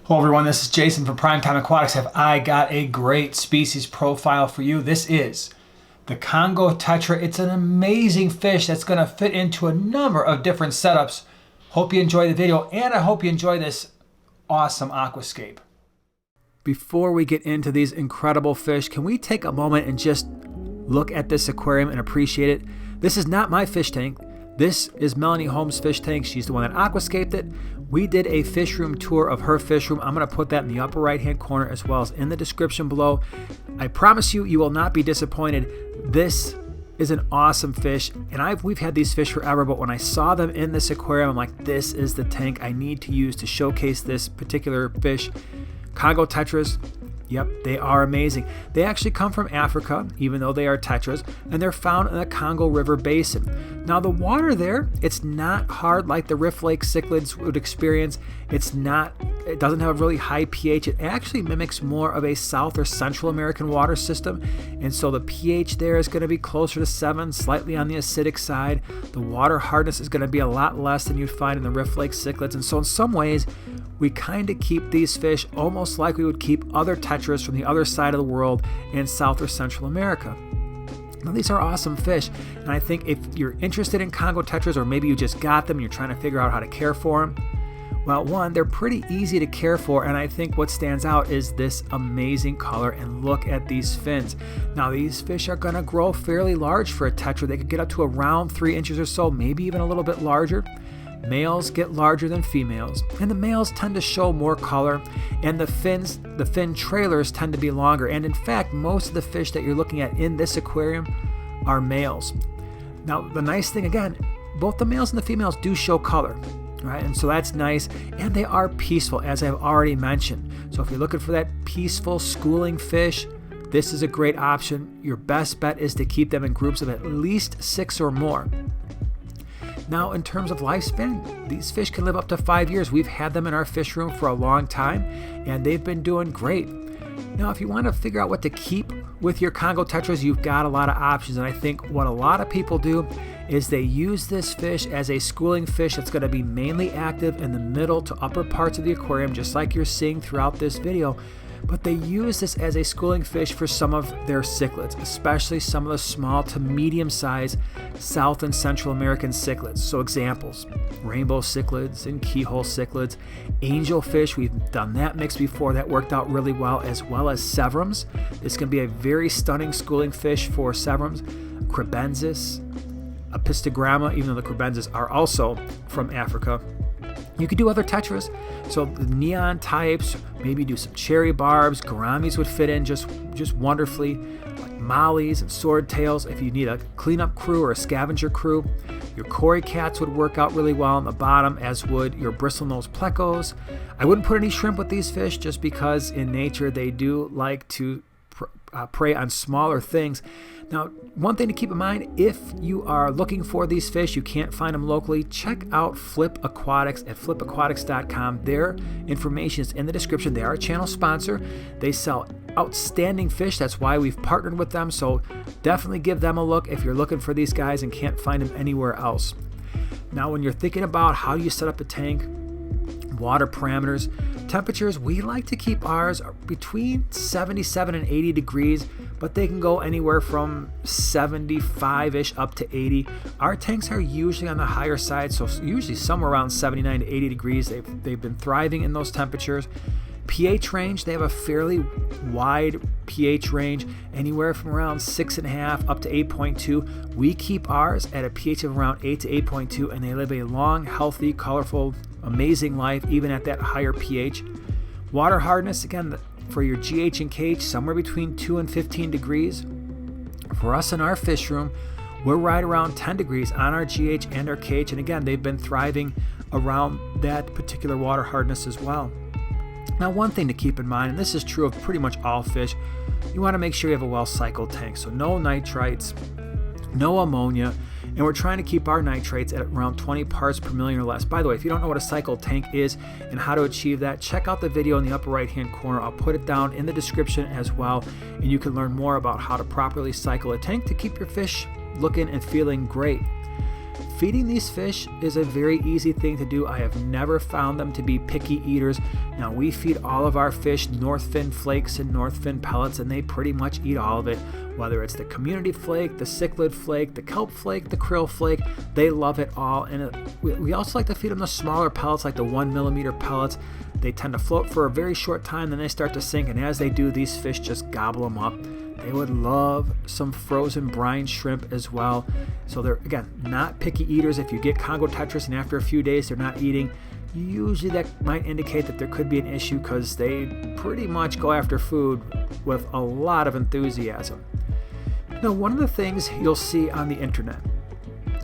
Hello everyone, this is Jason from Primetime Aquatics. Have I got a great species profile for you? This is the Congo Tetra. It's an amazing fish that's going to fit into a number of different setups. Hope you enjoy the video, and I hope you enjoy this awesome aquascape. Before we get into these incredible fish, can we take a moment and just look at this aquarium and appreciate it? This is not my fish tank. This is Melanie Holmes' fish tank. She's the one that aquascaped it. We did a fish room tour of her fish room. I'm going to put that in the upper right hand corner as well as in the description below. I promise you, you will not be disappointed. This is an awesome fish, and we've had these fish forever, but when I saw them in this aquarium, I'm like, this is the tank I need to use to showcase this particular fish. Congo Tetras. Yep, they are amazing. They actually come from Africa, even though they are tetras, and they're found in the Congo River Basin. Now the water there, it's not hard like the Rift Lake cichlids would experience. It doesn't have a really high pH. It actually mimics more of a South or Central American water system, and so the pH there is going to be closer to 7, slightly on the acidic side. The water hardness is going to be a lot less than you'd find in the Rift Lake cichlids, and so in some ways, we kind of keep these fish almost like we would keep other tetras from the other side of the world in South or Central America. Now, these are awesome fish, and I think if you're interested in Congo Tetras, or maybe you just got them and you're trying to figure out how to care for them, well, one, they're pretty easy to care for, and I think what stands out is this amazing color, and look at these fins. Now, these fish are going to grow fairly large for a tetra. They could get up to around 3 inches or so, maybe even a little bit larger. Males get larger than females, and the males tend to show more color, and the fin trailers tend to be longer. And in fact, most of the fish that you're looking at in this aquarium are males. Now, the nice thing, again, both the males and the females do show color, right? And so that's nice, and they are peaceful, as I've already mentioned. So if you're looking for that peaceful schooling fish, this is a great option. Your best bet is to keep them in groups of at least 6 or more. Now, in terms of lifespan, these fish can live up to 5 years. We've had them in our fish room for a long time, and they've been doing great. Now, if you want to figure out what to keep with your Congo Tetras, you've got a lot of options, and I think what a lot of people do is they use this fish as a schooling fish that's going to be mainly active in the middle to upper parts of the aquarium, just like you're seeing throughout this video. But they use this as a schooling fish for some of their cichlids, especially some of the small to medium-sized South and Central American cichlids. So examples, rainbow cichlids and keyhole cichlids, angelfish, we've done that mix before, that worked out really well as sevrums. This can be a very stunning schooling fish for sevrums, crebensis, apistogramma, even though the crebensis are also from Africa. You could do other tetras, so the neon types, maybe do some cherry barbs, gouramis would fit in just wonderfully, like mollies and swordtails. If you need a cleanup crew or a scavenger crew, your cory cats would work out really well on the bottom, as would your bristlenose plecos. I wouldn't put any shrimp with these fish just because in nature they do like to prey on smaller things. Now, one thing to keep in mind, if you are looking for these fish, you can't find them locally, check out Flip Aquatics at flipaquatics.com. Their information is in the description. They are a channel sponsor. They sell outstanding fish. That's why we've partnered with them. So definitely give them a look if you're looking for these guys and can't find them anywhere else. Now, when you're thinking about how you set up a tank, water parameters, temperatures, we like to keep ours between 77 and 80 degrees, but they can go anywhere from 75-ish up to 80. Our tanks are usually on the higher side, so usually somewhere around 79 to 80 degrees. They've been thriving in those temperatures. pH range, they have a fairly wide pH range, anywhere from around 6.5 up to 8.2. We keep ours at a pH of around 8 to 8.2, and they live a long, healthy, colorful, amazing life even at that higher pH. Water hardness, again, for your GH and KH, somewhere between 2 and 15 degrees. For us in our fish room, we're right around 10 degrees on our GH and our KH, and again, they've been thriving around that particular water hardness as well. Now, one thing to keep in mind, and this is true of pretty much all fish, you want to make sure you have a well-cycled tank. So no nitrites, no ammonia, and we're trying to keep our nitrates at around 20 parts per million or less. By the way, if you don't know what a cycled tank is and how to achieve that, check out the video in the upper right-hand corner. I'll put it down in the description as well, and you can learn more about how to properly cycle a tank to keep your fish looking and feeling great. Feeding these fish is a very easy thing to do. I have never found them to be picky eaters. Now, we feed all of our fish North Fin flakes and North Fin pellets, and they pretty much eat all of it. Whether it's the community flake, the cichlid flake, the kelp flake, the krill flake, they love it all. And we also like to feed them the smaller pellets, like the 1 millimeter pellets. They tend to float for a very short time, then they start to sink, and as they do, these fish just gobble them up. They would love some frozen brine shrimp as well. So they're, again, not picky eaters. If you get Congo Tetras and after a few days they're not eating, usually that might indicate that there could be an issue, because they pretty much go after food with a lot of enthusiasm. Now, one of the things you'll see on the internet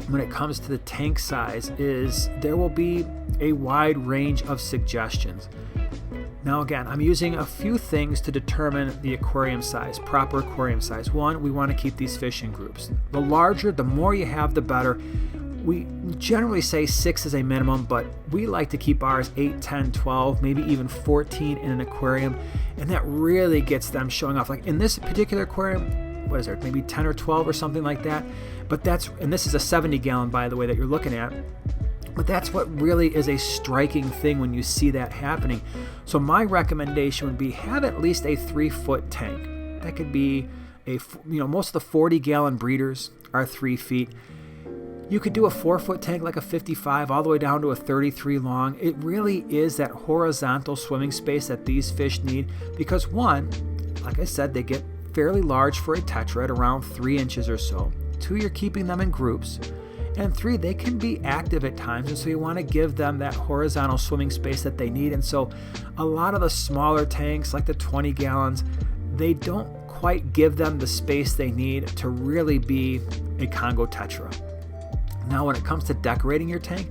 when it comes to the tank size is there will be a wide range of suggestions. Now, again, I'm using a few things to determine the aquarium size, proper aquarium size. One, we want to keep these fish in groups. The larger, the more you have, the better. We generally say 6 is a minimum, but we like to keep ours 8, 10, 12, maybe even 14 in an aquarium, and that really gets them showing off. Like in this particular aquarium, what is there, maybe 10 or 12 or something like that? But and this is a 70 gallon, by the way, that you're looking at. But that's what really is a striking thing when you see that happening. So my recommendation would be have at least a 3-foot tank. That could be most of the 40 gallon breeders are 3 feet. You could do a 4-foot tank, like a 55, all the way down to a 33 long. It really is that horizontal swimming space that these fish need, because one, like I said, they get fairly large for a tetra at around 3 inches or so. 2, you're keeping them in groups. And 3, they can be active at times, and so you want to give them that horizontal swimming space that they need. And so a lot of the smaller tanks, like the 20 gallons, they don't quite give them the space they need to really be a Congo Tetra. Now, when it comes to decorating your tank,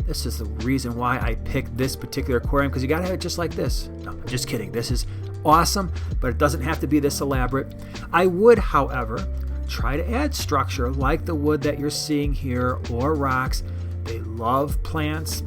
this is the reason why I picked this particular aquarium, because you got to have it just like this. No, I'm just kidding. This is awesome, but it doesn't have to be this elaborate. I would, however, try to add structure like the wood that you're seeing here, or rocks. They love plants.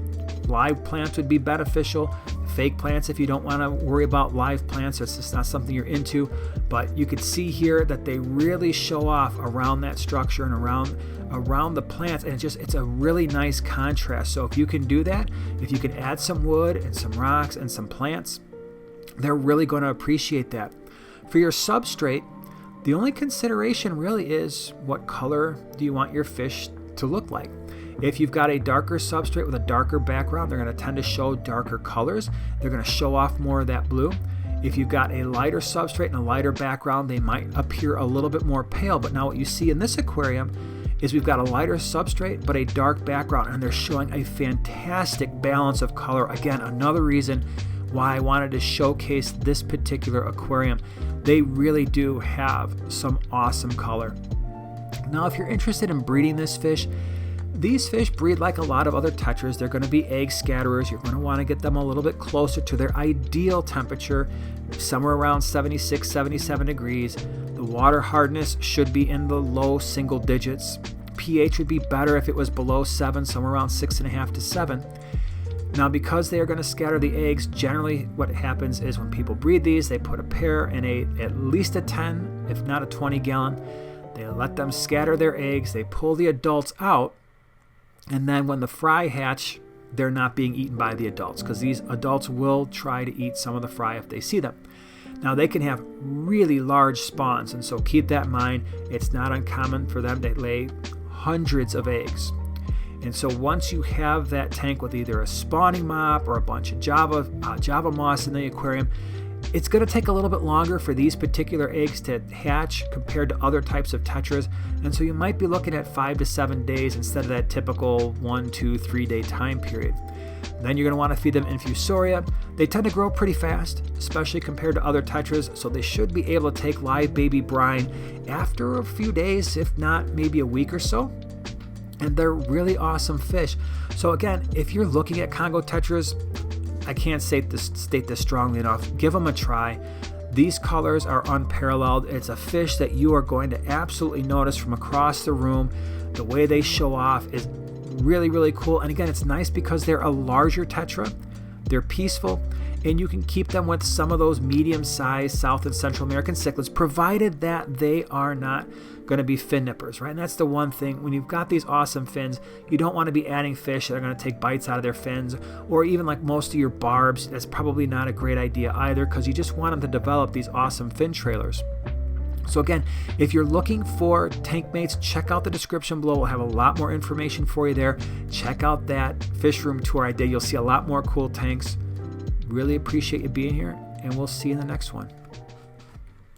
Live plants would be beneficial. Fake plants, if you don't want to worry about live plants, it's just not something you're into. But you could see here that they really show off around that structure and around the plants, and it's a really nice contrast. So if you can do that, if you can add some wood and some rocks and some plants, they're really going to appreciate that. For your substrate, the only consideration really is what color do you want your fish to look like. If you've got a darker substrate with a darker background, they're going to tend to show darker colors. They're going to show off more of that blue. If you've got a lighter substrate and a lighter background, they might appear a little bit more pale. But now what you see in this aquarium is we've got a lighter substrate but a dark background, and they're showing a fantastic balance of color. Again, another reason why I wanted to showcase this particular aquarium. They really do have some awesome color. Now, if you're interested in breeding this fish, these fish breed like a lot of other tetras. They're going to be egg scatterers. You're going to want to get them a little bit closer to their ideal temperature, somewhere around 76, 77 degrees. The water hardness should be in the low single digits. pH would be better if it was below 7, somewhere around 6.5 to 7. Now, because they are going to scatter the eggs, generally what happens is when people breed these, they put a pair in at least a 10, if not a 20 gallon. They let them scatter their eggs. They pull the adults out. And then when the fry hatch, they're not being eaten by the adults, because these adults will try to eat some of the fry if they see them. Now, they can have really large spawns, and so keep that in mind. It's not uncommon for them to lay hundreds of eggs. And so once you have that tank with either a spawning mop or a bunch of Java moss in the aquarium, it's going to take a little bit longer for these particular eggs to hatch compared to other types of tetras. And so you might be looking at 5 to 7 days instead of that typical 1, 2, 3 day time period. Then you're going to want to feed them infusoria. They tend to grow pretty fast, especially compared to other tetras, so they should be able to take live baby brine after a few days, if not maybe a week or so. And they're really awesome fish. So again, if you're looking at Congo Tetras, I can't state this strongly enough. Give them a try. These colors are unparalleled. It's a fish that you are going to absolutely notice from across the room. The way they show off is really, really cool. And again, it's nice because they're a larger tetra. They're peaceful. and you can keep them with some of those medium-sized South and Central American cichlids, provided that they are not going to be fin nippers, right? And that's the one thing. When you've got these awesome fins, you don't want to be adding fish that are going to take bites out of their fins, or even like most of your barbs. That's probably not a great idea either, because you just want them to develop these awesome fin trailers. So again, if you're looking for tank mates, check out the description below. We'll have a lot more information for you there. Check out that fish room tour I did. You'll see a lot more cool tanks. Really appreciate you being here, and we'll see you in the next one.